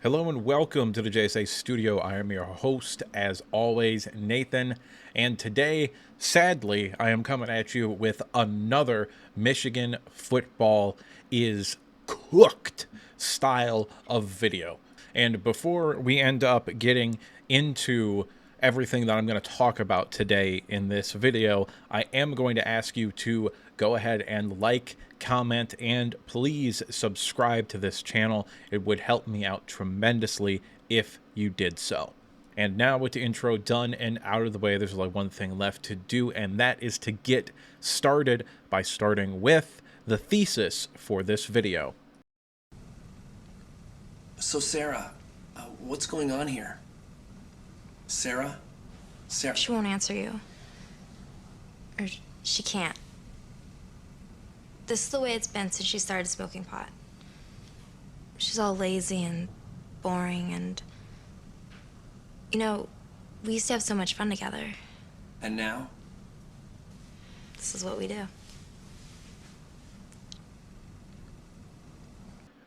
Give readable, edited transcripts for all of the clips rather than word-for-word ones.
Hello and welcome to the JSA Studio. I am your host, as always, Nathan, and today, sadly, I am coming at you with another Michigan football is cooked style of video. And before we end up getting into everything that I'm going to talk about today in this video, I am going to ask you to go ahead and like, comment, and please subscribe to this channel. It would help me out tremendously if you did so. And now with the intro done and out of the way, there's only one thing left to do, and that is to get started by starting with the thesis for this video. So Sarah, what's going on here? Sarah? Sarah? She won't answer you. Or she can't. This is the way it's been since she started smoking pot. She's all lazy and boring and... You know, we used to have so much fun together. And now? This is what we do.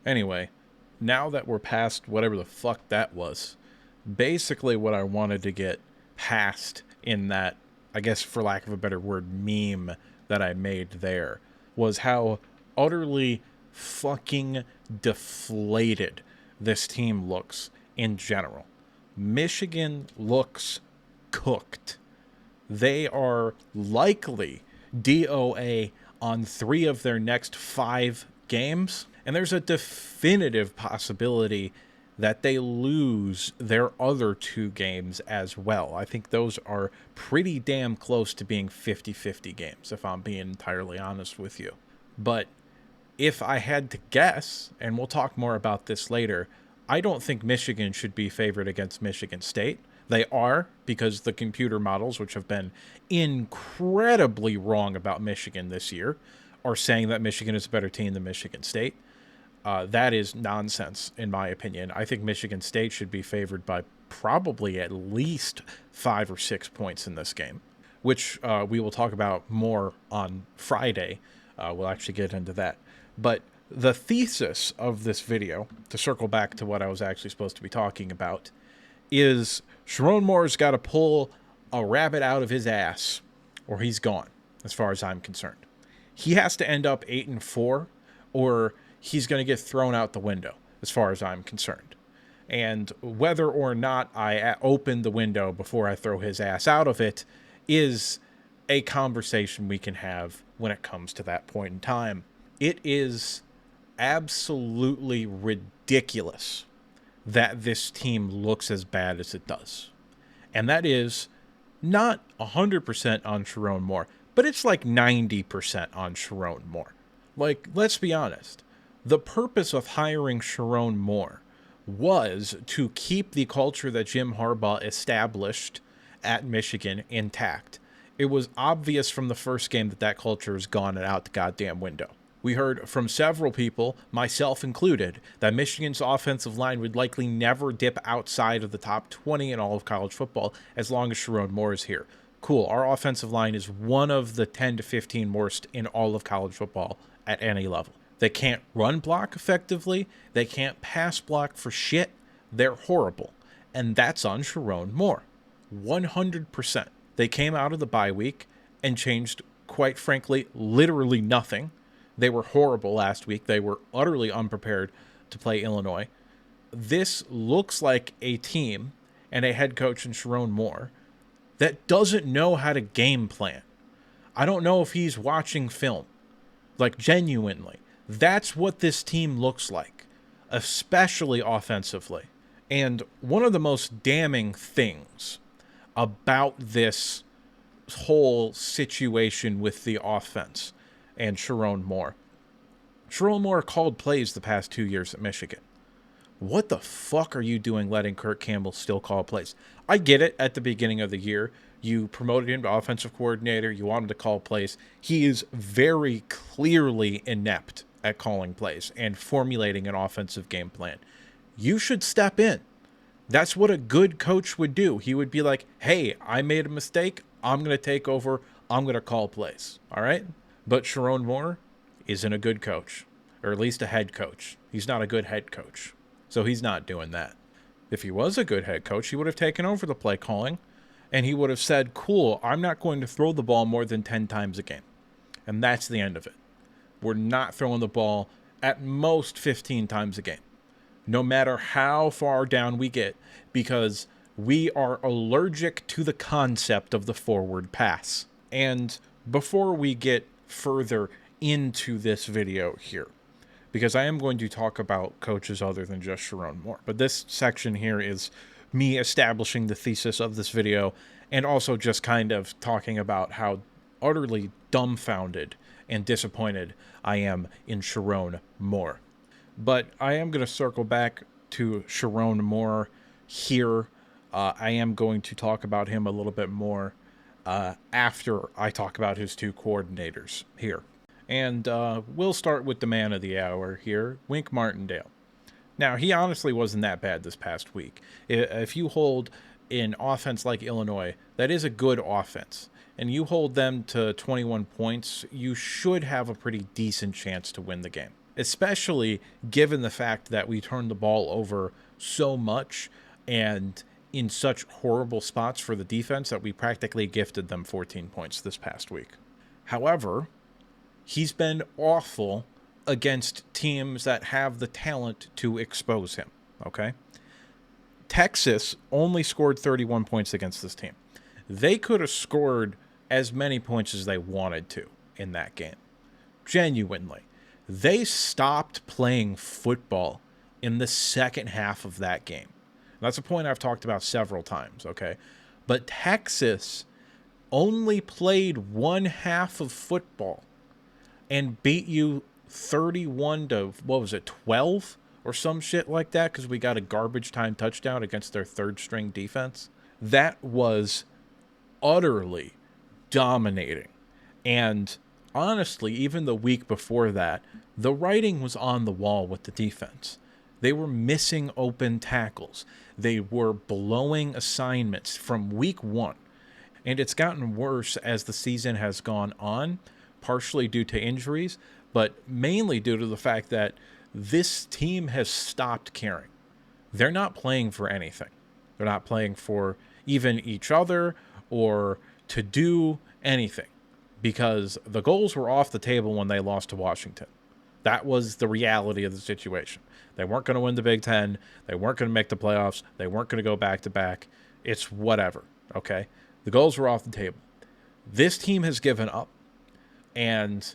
Anyway, now that we're past whatever the fuck that was, basically what I wanted to get past in that, I guess for lack of a better word, meme that I made there, was how utterly fucking deflated this team looks in general. Michigan looks cooked. They are likely DOA on 3 of their next 5 games, and there's a definitive possibility that they lose their other 2 games as well. I think those are pretty damn close to being 50-50 games, if I'm being entirely honest with you. But if I had to guess, and we'll talk more about this later, I don't think Michigan should be favored against Michigan State. They are, because the computer models, which have been incredibly wrong about Michigan this year, are saying that Michigan is a better team than Michigan State. That is nonsense, in my opinion. I think Michigan State should be favored by probably at least 5 or 6 points in this game, which we will talk about more on Friday. We'll actually get into that. But the thesis of this video, to circle back to what I was actually supposed to be talking about, is Sherrone Moore's got to pull a rabbit out of his ass, or he's gone, as far as I'm concerned. He has to end up 8-4, or he's going to get thrown out the window, as far as I'm concerned. And whether or not I open the window before I throw his ass out of it is a conversation we can have when it comes to that point in time. It is absolutely ridiculous that this team looks as bad as it does. And that is not 100% on Sherrone Moore, but it's like 90% on Sherrone Moore. Like, let's be honest. The purpose of hiring Sherrone Moore was to keep the culture that Jim Harbaugh established at Michigan intact. It was obvious from the first game that that culture has gone out the goddamn window. We heard from several people, myself included, that Michigan's offensive line would likely never dip outside of the top 20 in all of college football as long as Sherrone Moore is here. Cool, our offensive line is one of the 10 to 15 worst in all of college football at any level. They can't run block effectively. They can't pass block for shit. They're horrible. And that's on Sherrone Moore. 100%. They came out of the bye week and changed, quite frankly, literally nothing. They were horrible last week. They were utterly unprepared to play Illinois. This looks like a team and a head coach in Sherrone Moore that doesn't know how to game plan. I don't know if he's watching film. Like, genuinely. That's what this team looks like, especially offensively. And one of the most damning things about this whole situation with the offense and Sherrone Moore called plays the past 2 years at Michigan. What the fuck are you doing letting Kirk Campbell still call plays? I get it, at the beginning of the year, you promoted him to offensive coordinator, you wanted to call plays. He is very clearly inept at calling plays and formulating an offensive game plan. You should step in. That's what a good coach would do. He would be like, hey, I made a mistake. I'm going to take over. I'm going to call plays. All right? But Sherrone Moore isn't a good coach, or at least a head coach. He's not a good head coach. So he's not doing that. If he was a good head coach, he would have taken over the play calling, and he would have said, cool, I'm not going to throw the ball more than 10 times a game. And that's the end of it. We're not throwing the ball at most 15 times a game, no matter how far down we get, because we are allergic to the concept of the forward pass. And before we get further into this video here, because I am going to talk about coaches other than just Sherrone Moore, but this section here is me establishing the thesis of this video and also just kind of talking about how utterly dumbfounded and disappointed I am in Sherrone Moore. But I am going to circle back to Sherrone Moore here. I am going to talk about him a little bit more after I talk about his two coordinators here. And we'll start with the man of the hour here, Wink Martindale. Now, he honestly wasn't that bad this past week. If you hold an offense like Illinois, that is a good offense, and you hold them to 21 points, you should have a pretty decent chance to win the game, especially given the fact that we turned the ball over so much and in such horrible spots for the defense that we practically gifted them 14 points this past week. However, he's been awful against teams that have the talent to expose him, okay? Texas only scored 31 points against this team. They could have scored as many points as they wanted to in that game. Genuinely. They stopped playing football in the second half of that game. That's a point I've talked about several times, okay? But Texas only played one half of football and beat you 31 to, 12 or some shit like that, because we got a garbage time touchdown against their third string defense. That was utterly dominating. And honestly, even the week before that, the writing was on the wall with the defense. They were missing open tackles. They were blowing assignments from week one. And it's gotten worse as the season has gone on, partially due to injuries, but mainly due to the fact that this team has stopped caring. They're not playing for anything. They're not playing for even each other or to do anything, because the goals were off the table when they lost to Washington. That was the reality of the situation. They weren't going to win the Big Ten. They weren't going to make the playoffs. They weren't going to go back-to-back. It's whatever, okay? The goals were off the table. This team has given up, and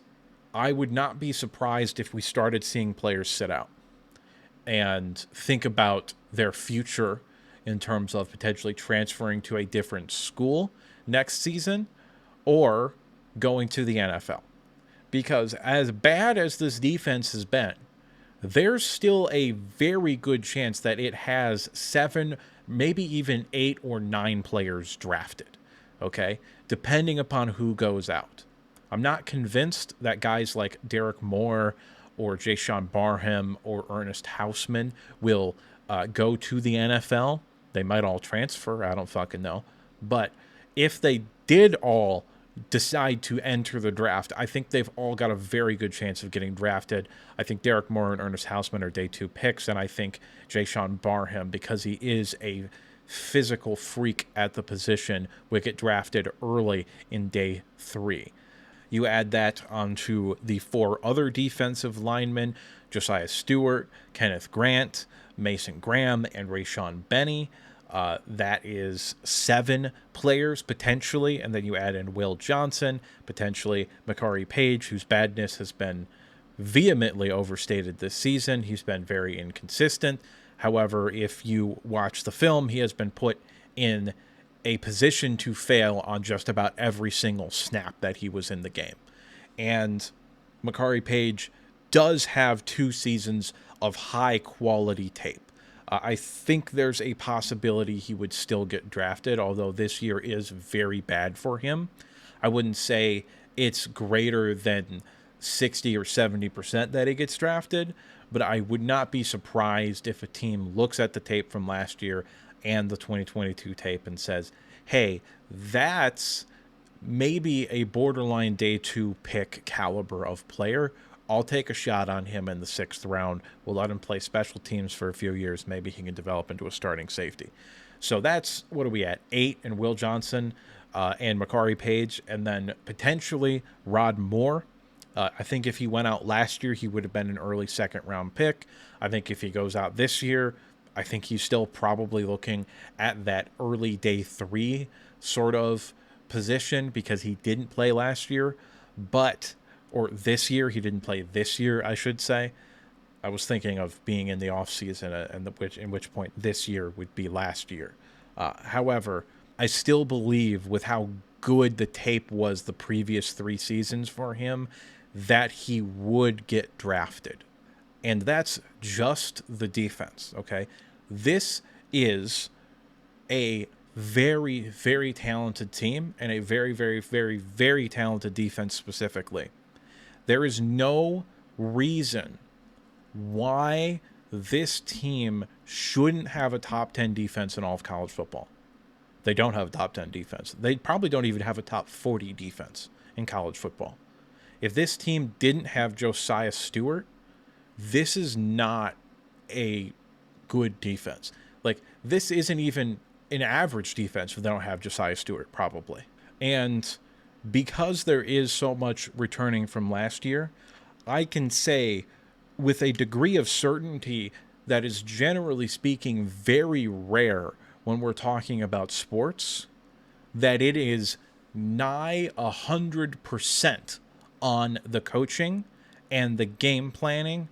I would not be surprised if we started seeing players sit out and think about their future in terms of potentially transferring to a different school next season or going to the NFL. Because as bad as this defense has been, there's still a very good chance that it has 7, maybe even 8 or 9 players drafted, okay? Depending upon who goes out. I'm not convinced that guys like Derek Moore or Jayshawn Barham or Ernest Hausman will go to the NFL. They might all transfer. I don't fucking know. But if they did all decide to enter the draft, I think they've all got a very good chance of getting drafted. I think Derek Moore and Ernest Hausman are day 2 picks, and I think Jayshawn Barham, because he is a physical freak at the position, will get drafted early in day 3. You add that onto the 4 other defensive linemen, Josiah Stewart, Kenneth Grant, Mason Graham, and Rayshawn Benny. That is 7 players potentially, and then you add in Will Johnson, potentially Makari Page, whose badness has been vehemently overstated this season. He's been very inconsistent. However, if you watch the film, he has been put in a position to fail on just about every single snap that he was in the game. And Makari Page does have 2 seasons of high quality tape. I think there's a possibility he would still get drafted, although this year is very bad for him. I wouldn't say it's greater than 60 or 70% that he gets drafted, but I would not be surprised if a team looks at the tape from last year and the 2022 tape and says, hey, that's maybe a borderline day 2 pick caliber of player, I'll take a shot on him in the 6th round. We'll let him play special teams for a few years. Maybe he can develop into a starting safety. So that's, what are we at? 8 and Will Johnson and Makari Page, and then potentially Rod Moore. I think if he went out last year, he would have been an early 2nd round pick. I think if he goes out this year, I think he's still probably looking at that early day 3 sort of position because he didn't play last year, or this year. He didn't play this year, I should say. I was thinking of being in the offseason, in which point this year would be last year. However, I still believe with how good the tape was the previous 3 seasons for him that he would get drafted. And that's just the defense, okay? This is a very, very talented team and a very, very, very, very talented defense specifically. There is no reason why this team shouldn't have a top 10 defense in all of college football. They don't have a top 10 defense. They probably don't even have a top 40 defense in college football. If this team didn't have Josiah Stewart, this is not a good defense. Like, this isn't even an average defense if they don't have Josiah Stewart, probably. And because there is so much returning from last year, I can say with a degree of certainty that is, generally speaking, very rare when we're talking about sports, that it is nigh 100% on the coaching and the game planning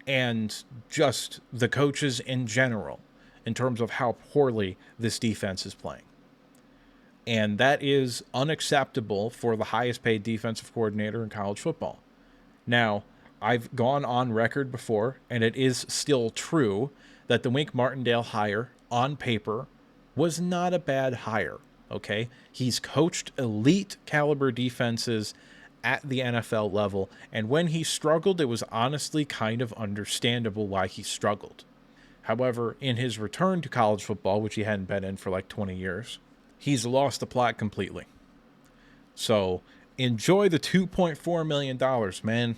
and just the coaches in general in terms of how poorly this defense is playing. And that is unacceptable for the highest paid defensive coordinator in college football. Now, I've gone on record before, and it is still true, that the Wink Martindale hire, on paper, was not a bad hire, okay? He's coached elite caliber defenses at the NFL level, and when he struggled, it was honestly kind of understandable why he struggled. However, in his return to college football, which he hadn't been in for like 20 years, he's lost the plot completely. So enjoy the $2.4 million, man,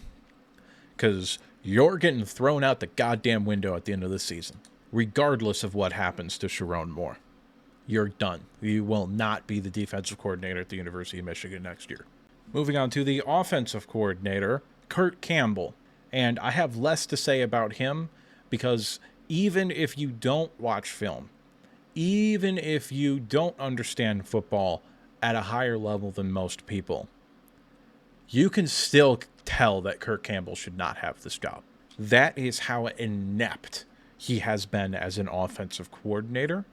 because you're getting thrown out the goddamn window at the end of this season, regardless of what happens to Sherrone Moore. You're done. You will not be the defensive coordinator at the University of Michigan next year. Moving on to the offensive coordinator, Kirk Campbell. And I have less to say about him because even if you don't watch film, even if you don't understand football at a higher level than most people, you can still tell that Kirk Campbell should not have this job. That is how inept he has been as an offensive coordinator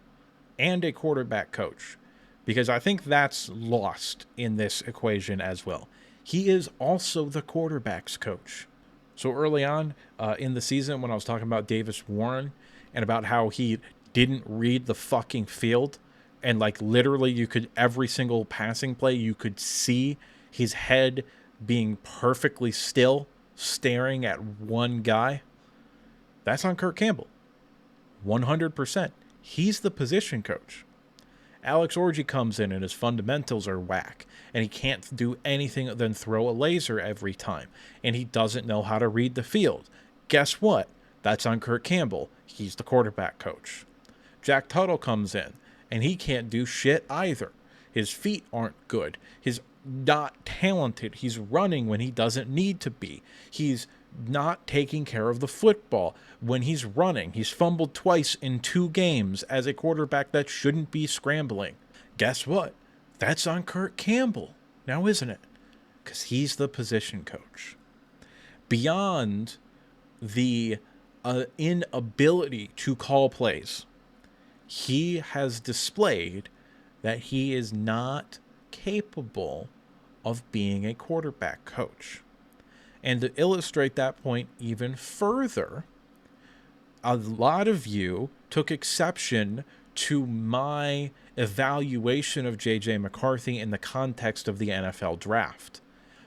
and a quarterback coach, because I think that's lost in this equation as well. He is also the quarterback's coach. So early on in the season, when I was talking about Davis Warren and about how he didn't read the fucking field, and like literally you could, every single passing play, you could see his head being perfectly still, staring at one guy, that's on Kirk Campbell. 100%. He's the position coach. Alex Orji comes in and his fundamentals are whack, and he can't do anything other than throw a laser every time, and he doesn't know how to read the field. Guess what? That's on Kirk Campbell. He's the quarterback coach. Jack Tuttle comes in, and he can't do shit either. His feet aren't good. He's not talented. He's running when he doesn't need to be. He's not taking care of the football when he's running. He's fumbled twice in 2 games as a quarterback that shouldn't be scrambling. Guess what? That's on Kirk Campbell now, isn't it? Because he's the position coach. Beyond the inability to call plays, he has displayed that he is not capable of being a quarterback coach. And to illustrate that point even further, a lot of you took exception to my evaluation of J.J. McCarthy in the context of the NFL draft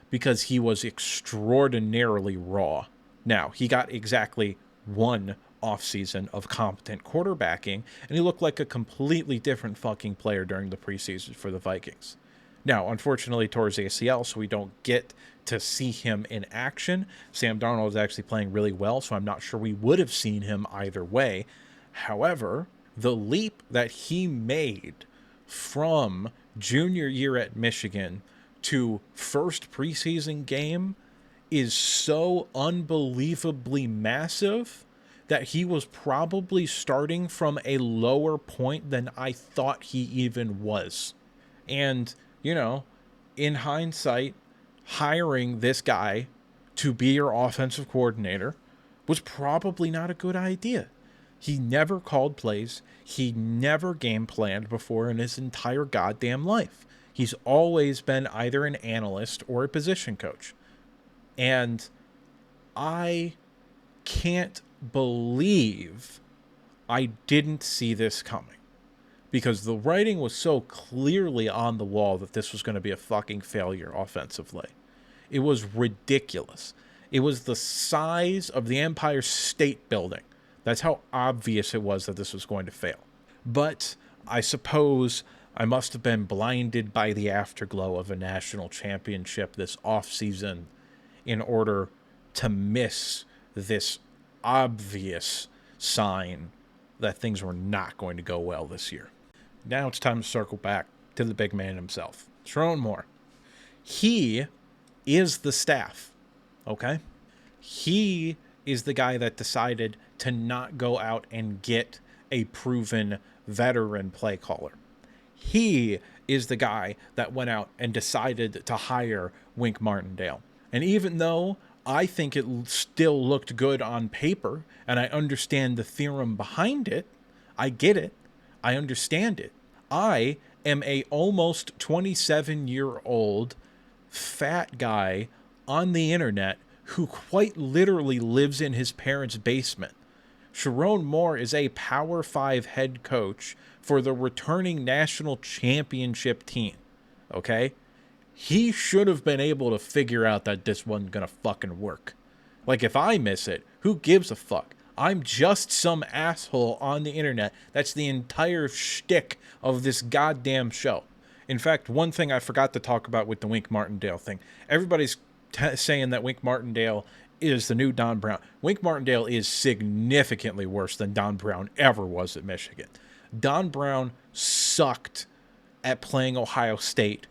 because he was extraordinarily raw. Now, he got exactly 1 offseason of competent quarterbacking, and he looked like a completely different fucking player during the preseason for the Vikings. Now, unfortunately, towards ACL, so we don't get to see him in action. Sam Darnold is actually playing really well, so I'm not sure we would have seen him either way. However, the leap that he made from junior year at Michigan to first preseason game is so unbelievably massive that he was probably starting from a lower point than I thought he even was. And, in hindsight, hiring this guy to be your offensive coordinator was probably not a good idea. He never called plays. He never game planned before in his entire goddamn life. He's always been either an analyst or a position coach. And I can't believe I didn't see this coming, because the writing was so clearly on the wall that this was going to be a fucking failure offensively. It was ridiculous. It was the size of the Empire State Building. That's how obvious it was that this was going to fail. But I suppose I must have been blinded by the afterglow of a national championship this offseason in order to miss this obvious sign that things were not going to go well this year. Now it's time to circle back to the big man himself, Sherrone Moore. He is the staff, okay? He is the guy that decided to not go out and get a proven veteran play caller. He is the guy that went out and decided to hire Wink Martindale. And even though I think it still looked good on paper, and I understand the theorem behind it, I get it, I understand it. I am a almost 27-year-old fat guy on the internet who quite literally lives in his parents' basement. Sherrone Moore is a Power 5 head coach for the returning national championship team, okay? He should have been able to figure out that this wasn't going to fucking work. Like, if I miss it, who gives a fuck? I'm just some asshole on the internet. That's the entire shtick of this goddamn show. In fact, one thing I forgot to talk about with the Wink Martindale thing. Everybody's saying that Wink Martindale is the new Don Brown. Wink Martindale is significantly worse than Don Brown ever was at Michigan. Don Brown sucked at playing Ohio State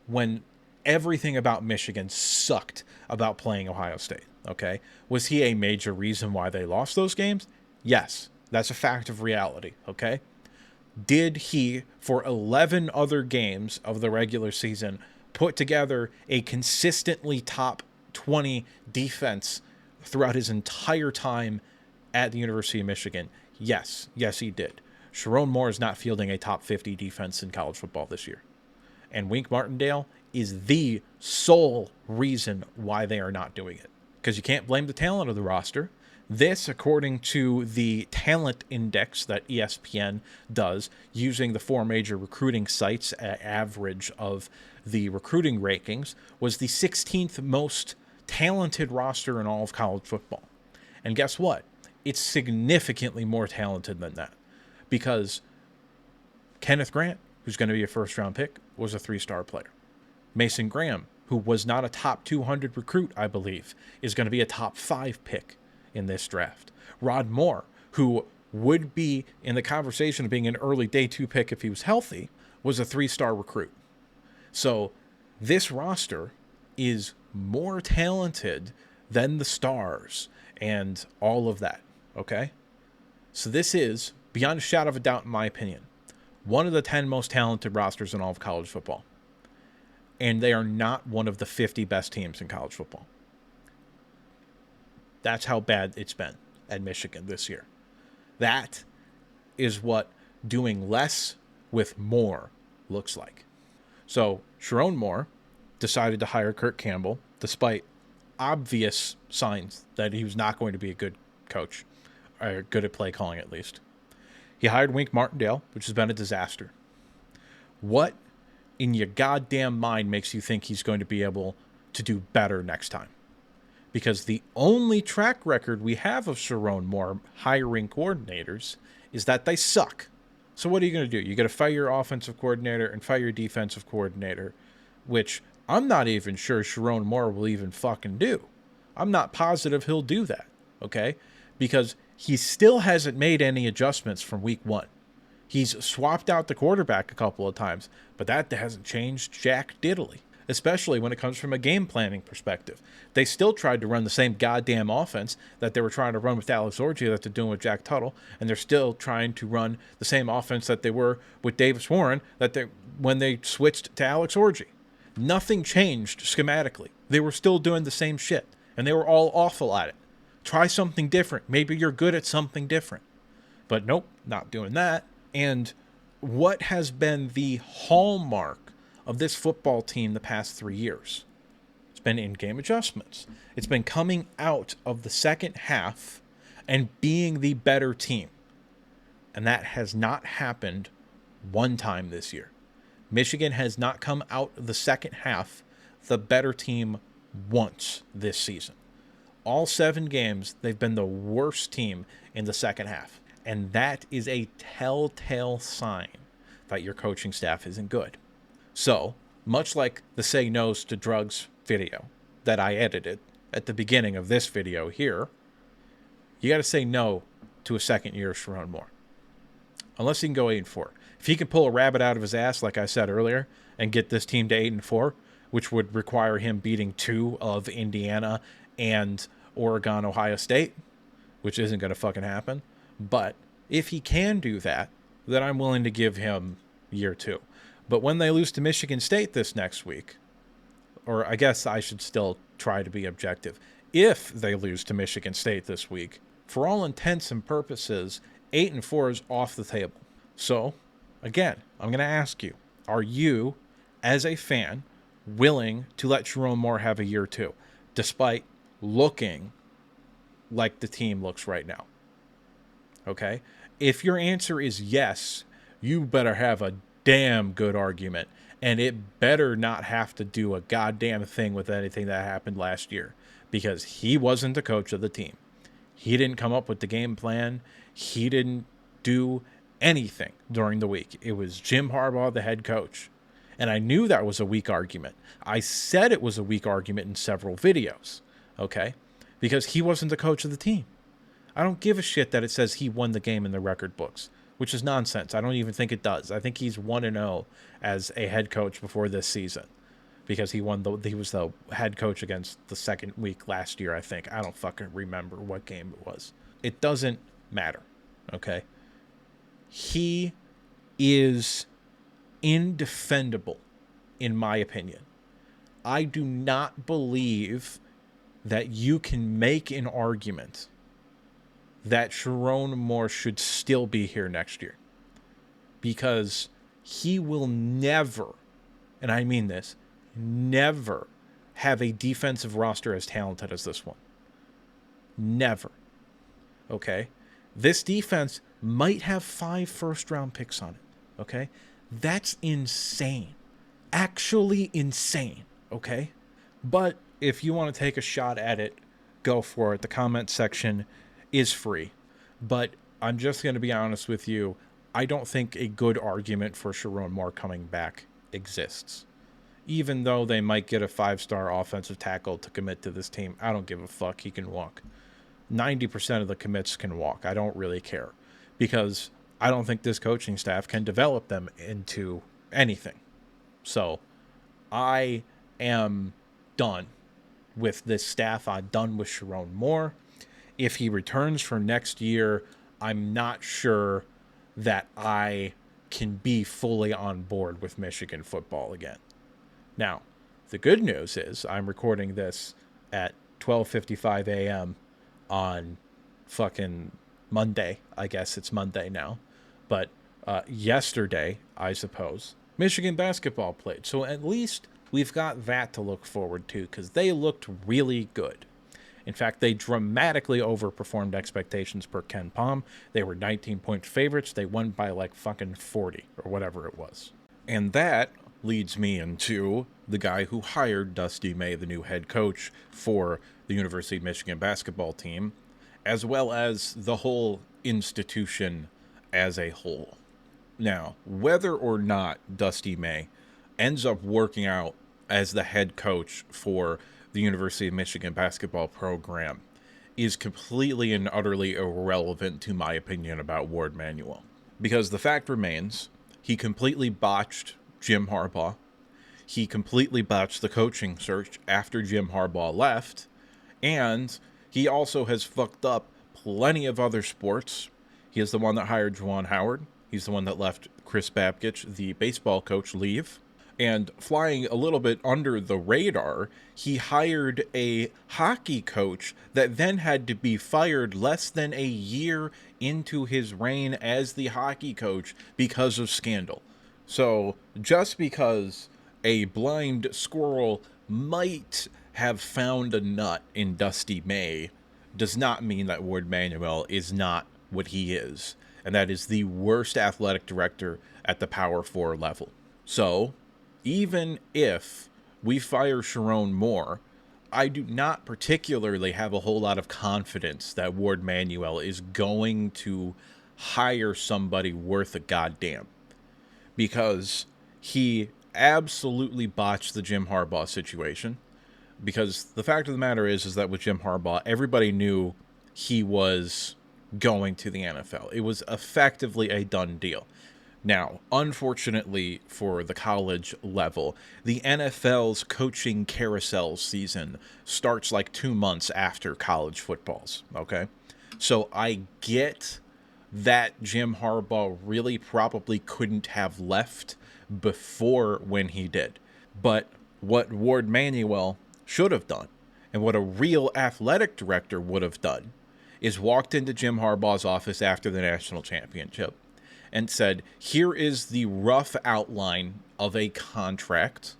when everything about Michigan sucked about playing Ohio State, okay? Was he a major reason why they lost those games? Yes, that's a fact of reality, okay? Did he, for 11 other games of the regular season, put together a consistently top 20 defense throughout his entire time at the University of Michigan? Yes, he did. Sherrone Moore is not fielding a top 50 defense in college football this year. And Wink Martindale is the sole reason why they are not doing it. Because you can't blame the talent of the roster. This, according to the talent index that ESPN does, using the 4 major recruiting sites average of the recruiting rankings, was the 16th most talented roster in all of college football. And guess what? It's significantly more talented than that. Because Kenneth Grant, who's going to be a first-round pick, was a 3-star player. Mason Graham, who was not a top 200 recruit, I believe, is going to be a top 5 pick in this draft. Rod Moore, who would be in the conversation of being an early day 2 pick if he was healthy, was a 3-star recruit. So this roster is more talented than the stars and all of that, okay? So this is, beyond a shadow of a doubt in my opinion, one of the 10 most talented rosters in all of college football. And they are not one of the 50 best teams in college football. That's how bad it's been at Michigan this year. That is what doing less with more looks like. So Sherrone Moore decided to hire Kirk Campbell, despite obvious signs that he was not going to be a good coach, or good at play calling at least. He hired Wink Martindale, which has been a disaster. What in your goddamn mind makes you think he's going to be able to do better next time? Because the only track record we have of Sherrone Moore hiring coordinators is that they suck. So what are you going to do? You're going to fire your offensive coordinator and fire your defensive coordinator which I'm not even sure Sherrone Moore will even fucking do. I'm not positive he'll do that, okay? Because he still hasn't made any adjustments from week 1. He's swapped out the quarterback a couple of times, but that hasn't changed jack diddly, especially when it comes from a game planning perspective. They still tried to run the same goddamn offense that they were trying to run with Alex Orji that they're doing with Jack Tuttle, and they're still trying to run the same offense that they were with Davis Warren when they switched to Alex Orji. Nothing changed schematically. They were still doing the same shit, and they were all awful at it. Try something different. Maybe you're good at something different. But nope, not doing that. And what has been the hallmark of this football team the past 3 years? It's been in-game adjustments. It's been coming out of the second half and being the better team. And that has not happened one time this year. Michigan has not come out of the second half the better team once this season. All 7 games, they've been the worst team in the second half. And that is a telltale sign that your coaching staff isn't good. So, much like the Say No's to Drugs video that I edited at the beginning of this video here, you got to say no to a second year of Sherrone Moore. Unless he can go 8-4. If he can pull a rabbit out of his ass, like I said earlier, and get this team to 8-4, which would require him beating 2 of Indiana and Oregon, Ohio State, which isn't going to fucking happen. But if he can do that, then I'm willing to give him year 2. But when they lose to Michigan State this next week, or I guess I should still try to be objective, if they lose to Michigan State this week, for all intents and purposes, 8-4 is off the table. So, again, I'm going to ask you, are you, as a fan, willing to let Sherrone Moore have a year 2, despite looking like the team looks right now? Okay? If your answer is yes, you better have a damn good argument, and it better not have to do a goddamn thing with anything that happened last year, because he wasn't the coach of the team. He didn't come up with the game plan. He didn't do anything during the week. It was Jim Harbaugh, the head coach. And I knew that was a weak argument. I said it was a weak argument in several videos, okay? Because he wasn't the coach of the team. I don't give a shit that it says he won the game in the record books, which is nonsense. I don't even think it does. I think he's 1-0 as a head coach before this season, because he was the head coach against the second week last year, I think. I don't fucking remember what game it was. It doesn't matter, okay? He is indefendable, in my opinion. I do not believe that you can make an argument that Sherrone Moore should still be here next year, because he will never, and I mean this, never have a defensive roster as talented as this one. Never. Okay? This defense might have 5 first-round picks on it. Okay? That's insane. Actually insane. Okay? But if you want to take a shot at it, go for it. The comment section is free. But I'm just going to be honest with you. I don't think a good argument for Sherrone Moore coming back exists. Even though they might get a 5-star offensive tackle to commit to this team, I don't give a fuck. He can walk. 90% of the commits can walk. I don't really care, because I don't think this coaching staff can develop them into anything. So I am done with this staff. I'm done with Sherrone Moore. If he returns for next year, I'm not sure that I can be fully on board with Michigan football again. Now, the good news is I'm recording this at 12:55 a.m. on fucking Monday. I guess it's Monday now. But yesterday, I suppose, Michigan basketball played. So at least we've got that to look forward to, because they looked really good. In fact, they dramatically overperformed expectations per Ken Palm. They were 19-point favorites. They won by like fucking 40 or whatever it was. And that leads me into the guy who hired Dusty May, the new head coach for the University of Michigan basketball team, as well as the whole institution as a whole. Now, whether or not Dusty May ends up working out as the head coach for the University of Michigan basketball program is completely and utterly irrelevant to my opinion about Warde Manuel. Because the fact remains, he completely botched Jim Harbaugh. He completely botched the coaching search after Jim Harbaugh left. And he also has fucked up plenty of other sports. He is the one that hired Juwan Howard. He's the one that left Chris Babkich, the baseball coach, leave. And flying a little bit under the radar, he hired a hockey coach that then had to be fired less than a year into his reign as the hockey coach because of scandal. So just because a blind squirrel might have found a nut in Dusty May does not mean that Warde Manuel is not what he is. And that is the worst athletic director at the Power 4 level. So, even if we fire Sherrone Moore, I do not particularly have a whole lot of confidence that Warde Manuel is going to hire somebody worth a goddamn. Because he absolutely botched the Jim Harbaugh situation. Because the fact of the matter is that with Jim Harbaugh, everybody knew he was going to the NFL. It was effectively a done deal. Now, unfortunately for the college level, the NFL's coaching carousel season starts like 2 months after college football's, okay? So I get that Jim Harbaugh really probably couldn't have left before when he did. But what Warde Manuel should have done, and what a real athletic director would have done, is walked into Jim Harbaugh's office after the national championship and said, here is the rough outline of a contract,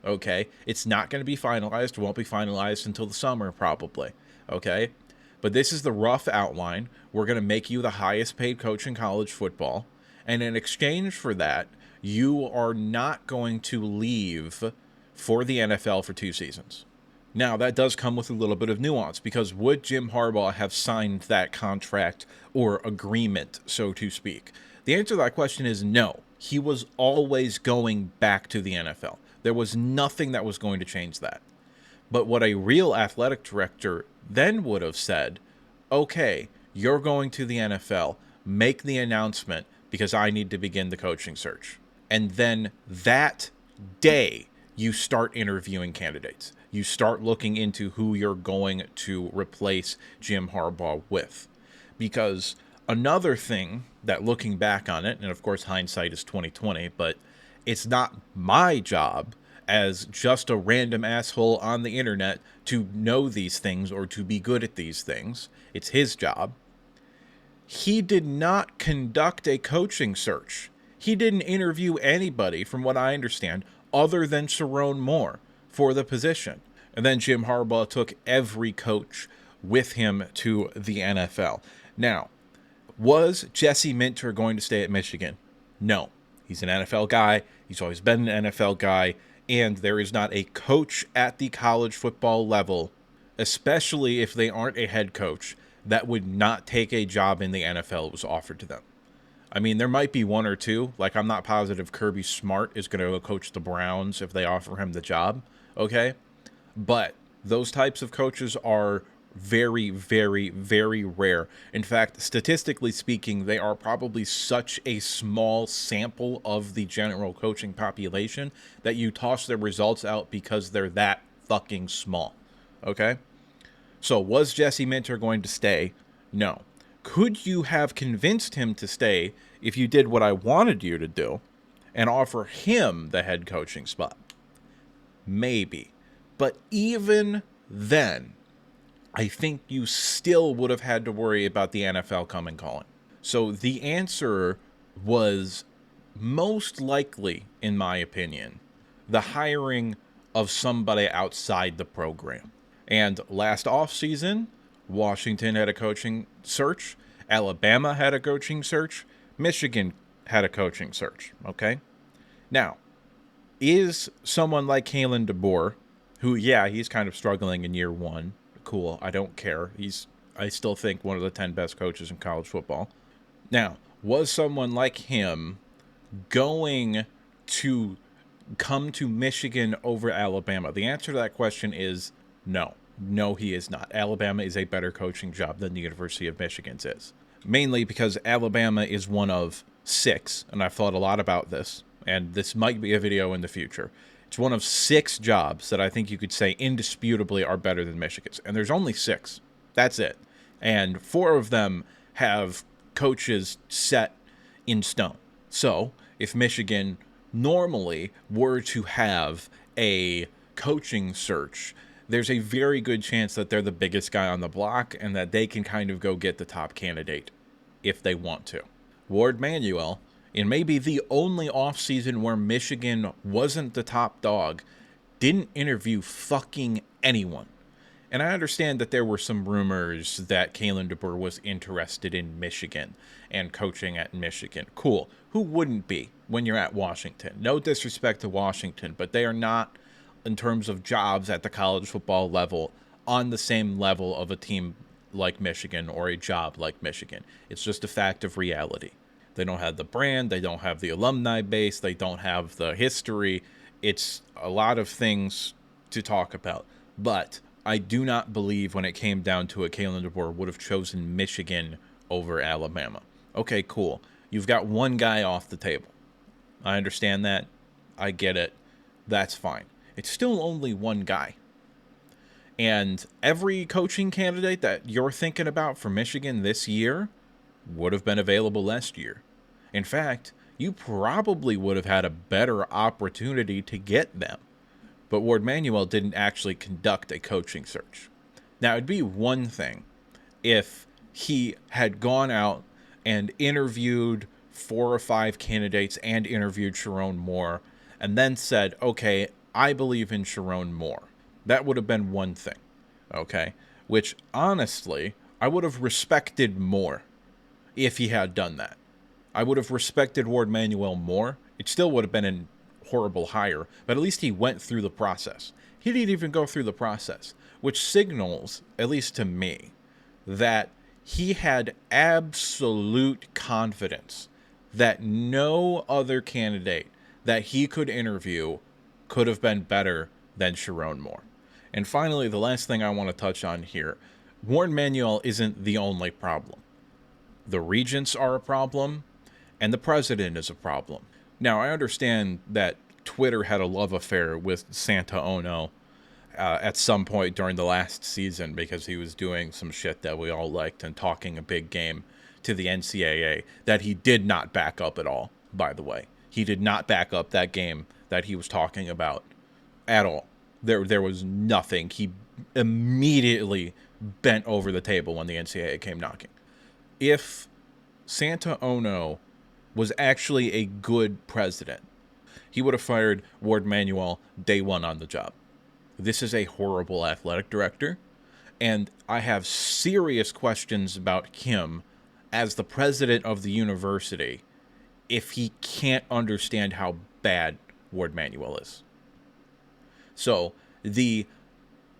okay? It's not going to be finalized. It won't be finalized until the summer, probably, okay? But this is the rough outline. We're going to make you the highest paid coach in college football. And in exchange for that, you are not going to leave for the NFL for 2 seasons. Now, that does come with a little bit of nuance, because would Jim Harbaugh have signed that contract or agreement, so to speak? The answer to that question is no. He was always going back to the NFL. There was nothing that was going to change that. But what a real athletic director then would have said, okay, you're going to the NFL, make the announcement because I need to begin the coaching search. And then that day, you start interviewing candidates. You start looking into who you're going to replace Jim Harbaugh with. Because another thing that, looking back on it, and of course hindsight is 2020, but it's not my job as just a random asshole on the internet to know these things or to be good at these things. It's his job. He did not conduct a coaching search. He didn't interview anybody, from what I understand, other than Sherrone Moore for the position. And then Jim Harbaugh took every coach with him to the NFL. Now, was Jesse Minter going to stay at Michigan? No. He's an NFL guy. He's always been an NFL guy. And there is not a coach at the college football level, especially if they aren't a head coach, that would not take a job in the NFL that was offered to them. I mean, there might be one or two. Like, I'm not positive Kirby Smart is going to go coach the Browns if they offer him the job, okay? But those types of coaches are very, very, very rare. In fact, statistically speaking, they are probably such a small sample of the general coaching population that you toss their results out because they're that fucking small, okay? So was Jesse Minter going to stay? No. Could you have convinced him to stay if you did what I wanted you to do and offer him the head coaching spot? Maybe. But even then, I think you still would have had to worry about the NFL coming calling. So the answer was most likely, in my opinion, the hiring of somebody outside the program. And last offseason, Washington had a coaching search, Alabama had a coaching search, Michigan had a coaching search, okay? Now, is someone like Kalen DeBoer, who, yeah, he's kind of struggling in year one, cool, I don't care. I still think one of the 10 best coaches in college football. Now, was someone like him going to come to Michigan over Alabama? The answer to that question is no. No, he is not. Alabama is a better coaching job than the University of Michigan's is. Mainly because Alabama is one of 6, and I've thought a lot about this, and this might be a video in the future. It's one of 6 jobs that I think you could say indisputably are better than Michigan's, and there's only 6. That's it. And 4 of them have coaches set in stone. So, if Michigan normally were to have a coaching search, there's a very good chance that they're the biggest guy on the block and that they can kind of go get the top candidate if they want to. Warde Manuel, in maybe the only offseason where Michigan wasn't the top dog, didn't interview fucking anyone. And I understand that there were some rumors that Kalen DeBoer was interested in Michigan and coaching at Michigan. Cool. Who wouldn't be when you're at Washington? No disrespect to Washington, but they are not, in terms of jobs at the college football level, on the same level of a team like Michigan or a job like Michigan. It's just a fact of reality. They don't have the brand, they don't have the alumni base, they don't have the history. It's a lot of things to talk about. But I do not believe when it came down to it, Kalen DeBoer would have chosen Michigan over Alabama. Okay, cool. You've got one guy off the table. I understand that. I get it. That's fine. It's still only one guy. And every coaching candidate that you're thinking about for Michigan this year would have been available last year. In fact, you probably would have had a better opportunity to get them. But Warde Manuel didn't actually conduct a coaching search. Now, it'd be one thing if he had gone out and interviewed 4 or 5 candidates and interviewed Sherrone Moore and then said, okay, I believe in Sherrone Moore. That would have been one thing, okay? Which, honestly, I would have respected more if he had done that. I would have respected Warde Manuel more. It still would have been a horrible hire, but at least he went through the process. He didn't even go through the process, which signals, at least to me, that he had absolute confidence that no other candidate that he could interview could have been better than Sherrone Moore. And finally, the last thing I want to touch on here, Warde Manuel isn't the only problem. The regents are a problem, and the president is a problem. Now, I understand that Twitter had a love affair with Santa Ono at some point during the last season because he was doing some shit that we all liked and talking a big game to the NCAA that he did not back up at all, by the way. He did not back up that game that he was talking about at all. There was nothing. He immediately bent over the table when the NCAA came knocking. If Santa Ono was actually a good president, he would have fired Warde Manuel day one on the job. This is a horrible athletic director, and I have serious questions about him as the president of the university if he can't understand how bad Warde Manuel is. So, the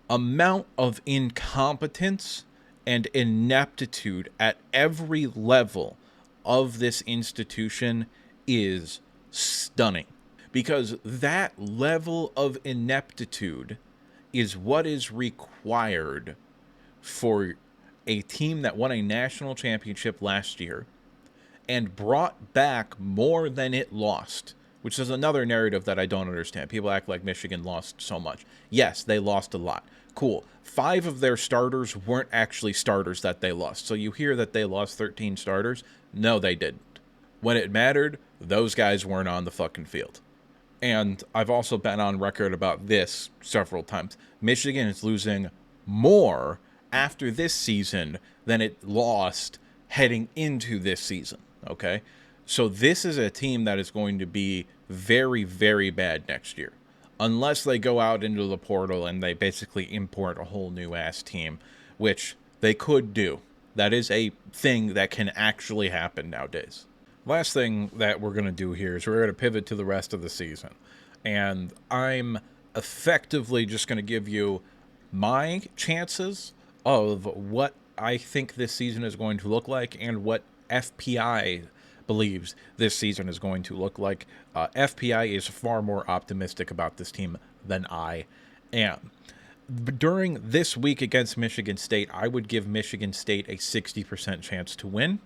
amount of incompetence and ineptitude at every level of this institution is stunning. Because that level of ineptitude is what is required for a team that won a national championship last year and brought back more than it lost, which is another narrative that I don't understand. People act like Michigan lost so much. Yes, they lost a lot. Cool. 5 of their starters weren't actually starters that they lost. So you hear that they lost 13 starters? No, they didn't. When it mattered, those guys weren't on the fucking field. And I've also been on record about this several times. Michigan is losing more after this season than it lost heading into this season, okay? So this is a team that is going to be very, very bad next year. Unless they go out into the portal and they basically import a whole new ass team, which they could do. That is a thing that can actually happen nowadays. Last thing that we're going to do here is we're going to pivot to the rest of the season. And I'm effectively just going to give you my chances of what I think this season is going to look like and what FPI believes this season is going to look like. FPI is far more optimistic about this team than I am. During this week against Michigan State, I would give Michigan State a 60% chance to win.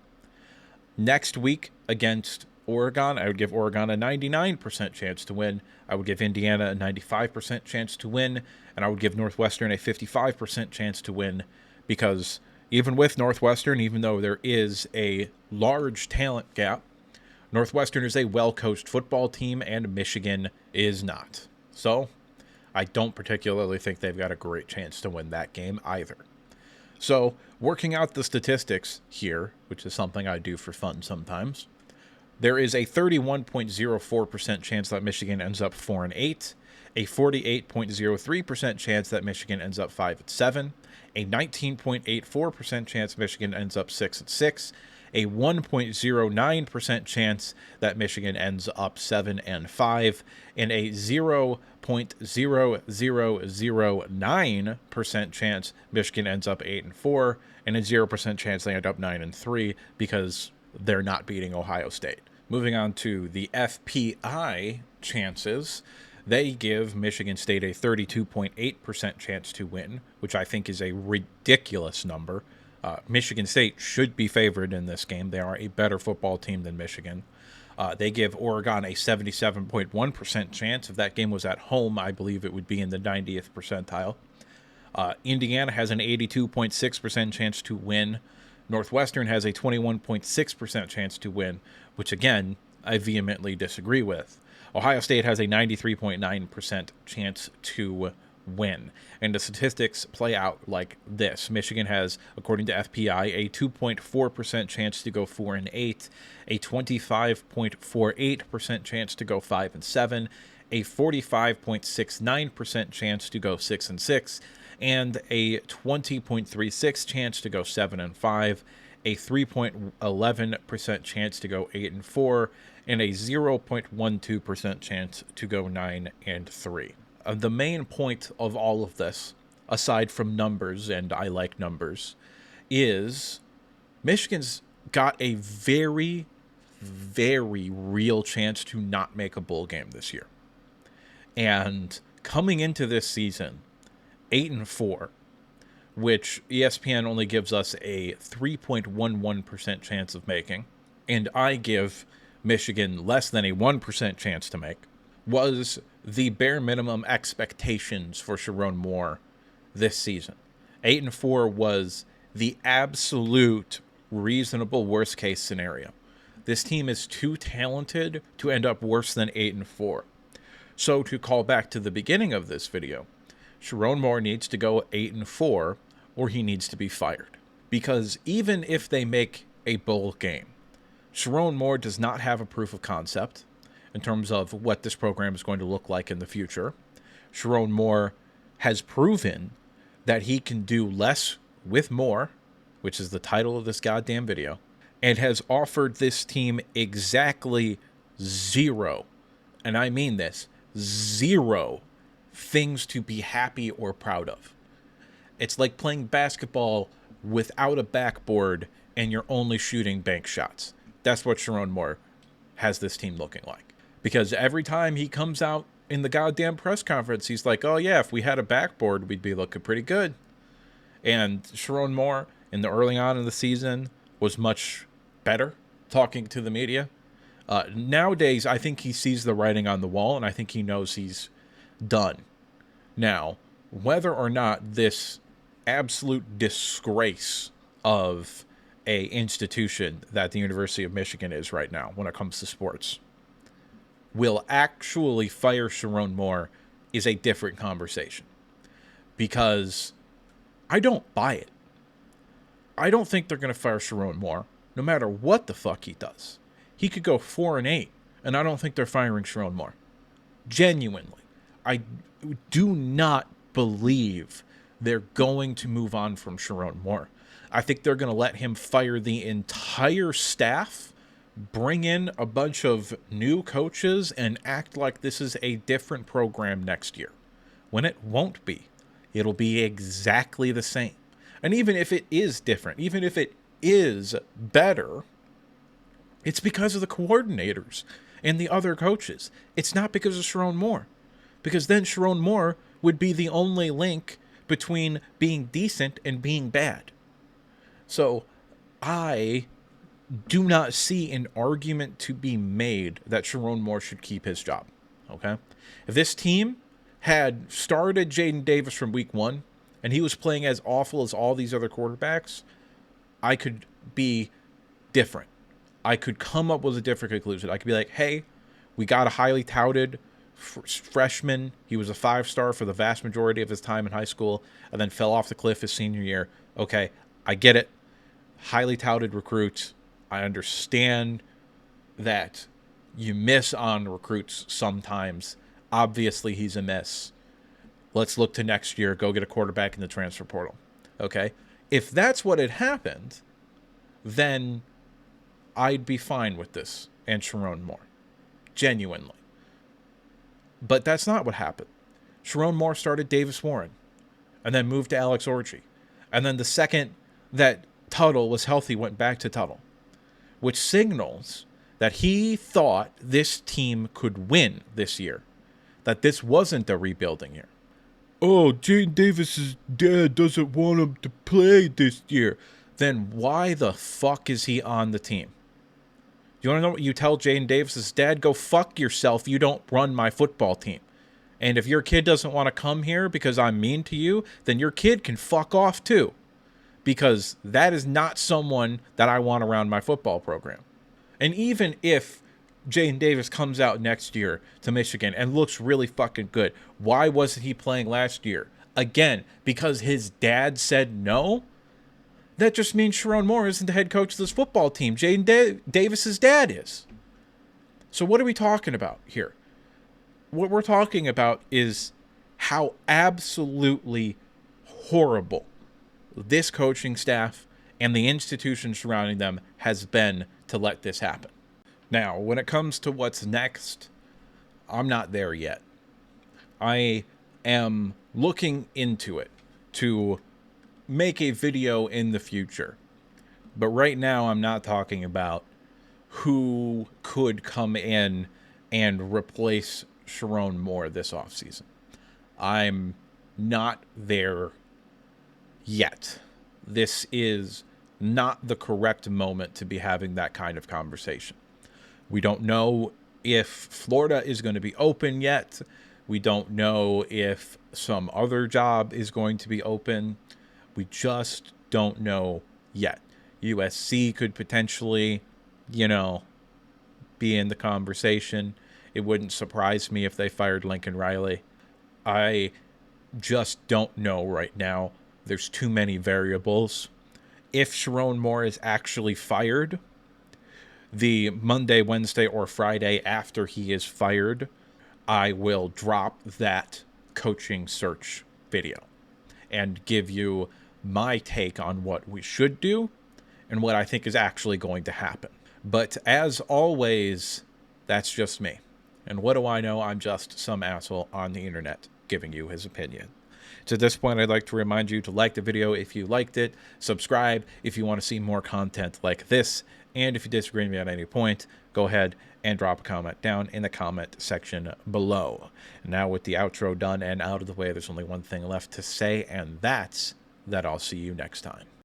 Next week against Oregon, I would give Oregon a 99% chance to win. I would give Indiana a 95% chance to win. And I would give Northwestern a 55% chance to win, because even with Northwestern, even though there is a large talent gap, Northwestern is a well-coached football team and Michigan is not. So I don't particularly think they've got a great chance to win that game either. So, working out the statistics here, which is something I do for fun sometimes, there is a 31.04% chance that Michigan ends up 4-8, a 48.03% chance that Michigan ends up 5-7, a 19.84% chance Michigan ends up 6-6, a 1.09% chance that Michigan ends up 7-5, and a 0.0009% chance Michigan ends up 8-4, and a 0% chance they end up 9-3 because they're not beating Ohio State. Moving on to the FPI chances, they give Michigan State a 32.8% chance to win, which I think is a ridiculous number. Michigan State should be favored in this game. They are a better football team than Michigan. They give Oregon a 77.1% chance. If that game was at home, I believe it would be in the 90th percentile. Indiana has an 82.6% chance to win. Northwestern has a 21.6% chance to win, which, again, I vehemently disagree with. Ohio State has a 93.9% chance to win. And the statistics play out like this. Michigan has, according to FPI, a 2.4% chance to go 4-8, a 25.48% chance to go 5-7, a 45.69% chance to go 6-6, and a 20.36 chance to go 7-5, a 3.11% chance to go 8-4, and a 0.12% chance to go 9-3. The main point of all of this, aside from numbers, and I like numbers, is Michigan's got a very, very real chance to not make a bowl game this year. And coming into this season, 8-4, which ESPN only gives us a 3.11% chance of making, and I give Michigan less than a 1% chance to make, was the bare minimum expectations for Sherrone Moore this season. 8-4 was the absolute reasonable worst case scenario. This team is too talented to end up worse than 8-4. So to call back to the beginning of this video, Sherrone Moore needs to go 8-4 or he needs to be fired. Because even if they make a bowl game, Sherrone Moore does not have a proof of concept in terms of what this program is going to look like in the future. Sherrone Moore has proven that he can do less with more, which is the title of this goddamn video, and has offered this team exactly zero, and I mean this, zero things to be happy or proud of. It's like playing basketball without a backboard and you're only shooting bank shots. That's what Sherrone Moore has this team looking like. Because every time he comes out in the goddamn press conference, he's like, oh yeah, if we had a backboard, we'd be looking pretty good. And Sherrone Moore, in the early on in the season, was much better talking to the media. Nowadays, I think he sees the writing on the wall, and I think he knows he's done. Now, whether or not this absolute disgrace of a institution that the University of Michigan is right now when it comes to sports will actually fire Sherrone Moore is a different conversation. Because I don't buy it. I don't think they're going to fire Sherrone Moore, no matter what the fuck he does. He could go 4-8, and I don't think they're firing Sherrone Moore. Genuinely. I do not believe they're going to move on from Sherrone Moore. I think they're going to let him fire the entire staff, bring in a bunch of new coaches, and act like this is a different program next year. When it won't be. It'll be exactly the same. And even if it is different, even if it is better, It's because of the coordinators and the other coaches. It's not because of Sherrone Moore. Because then Sherrone Moore would be the only link between being decent and being bad. So I do not see an argument to be made that Sherrone Moore should keep his job. Okay? If this team had started Jaden Davis from week 1 and he was playing as awful as all these other quarterbacks, I could be different. I could come up with a different conclusion. I could be like, hey, we got a highly touted freshman. He was a 5-star for the vast majority of his time in high school and then fell off the cliff his senior year. Okay, I get it. Highly touted recruits. I understand that you miss on recruits sometimes. Obviously, he's a miss. Let's look to next year. Go get a quarterback in the transfer portal. Okay? If that's what had happened, then I'd be fine with this and Sherrone Moore. Genuinely. But that's not what happened. Sherrone Moore started Davis Warren and then moved to Alex Orji. And then the second that Tuttle was healthy, went back to Tuttle, which signals that he thought this team could win this year, that this wasn't a rebuilding year. Oh, Jaden Davis's dad doesn't want him to play this year. Then why the fuck is he on the team? You want to know what you tell Jaden Davis's dad? Go fuck yourself. You don't run my football team. And if your kid doesn't want to come here because I'm mean to you, then your kid can fuck off too. Because that is not someone that I want around my football program. And even if Jaden Davis comes out next year to Michigan and looks really fucking good, why wasn't he playing last year? Again, because his dad said no? That just means Sherrone Moore isn't the head coach of this football team. Jaden Davis's dad is. So what are we talking about here? What we're talking about is how absolutely horrible this coaching staff and the institution surrounding them has been to let this happen. Now, when it comes to what's next, I'm not there yet. I am looking into it to make a video in the future. But right now, I'm not talking about who could come in and replace Sherrone Moore this offseason. I'm not there yet. This is not the correct moment to be having that kind of conversation. We don't know if Florida is going to be open yet. We don't know if some other job is going to be open. We just don't know yet. USC could potentially, be in the conversation. It wouldn't surprise me if they fired Lincoln Riley. I just don't know right now. There's too many variables. If Sherrone Moore is actually fired, the Monday, Wednesday, or Friday after he is fired, I will drop that coaching search video and give you my take on what we should do and what I think is actually going to happen. But as always, that's just me. And what do I know? I'm just some asshole on the internet giving you his opinion. So at this point, I'd like to remind you to like the video if you liked it, subscribe if you want to see more content like this, and if you disagree with me at any point, go ahead and drop a comment down in the comment section below. Now with the outro done and out of the way, there's only one thing left to say, and that's that I'll see you next time.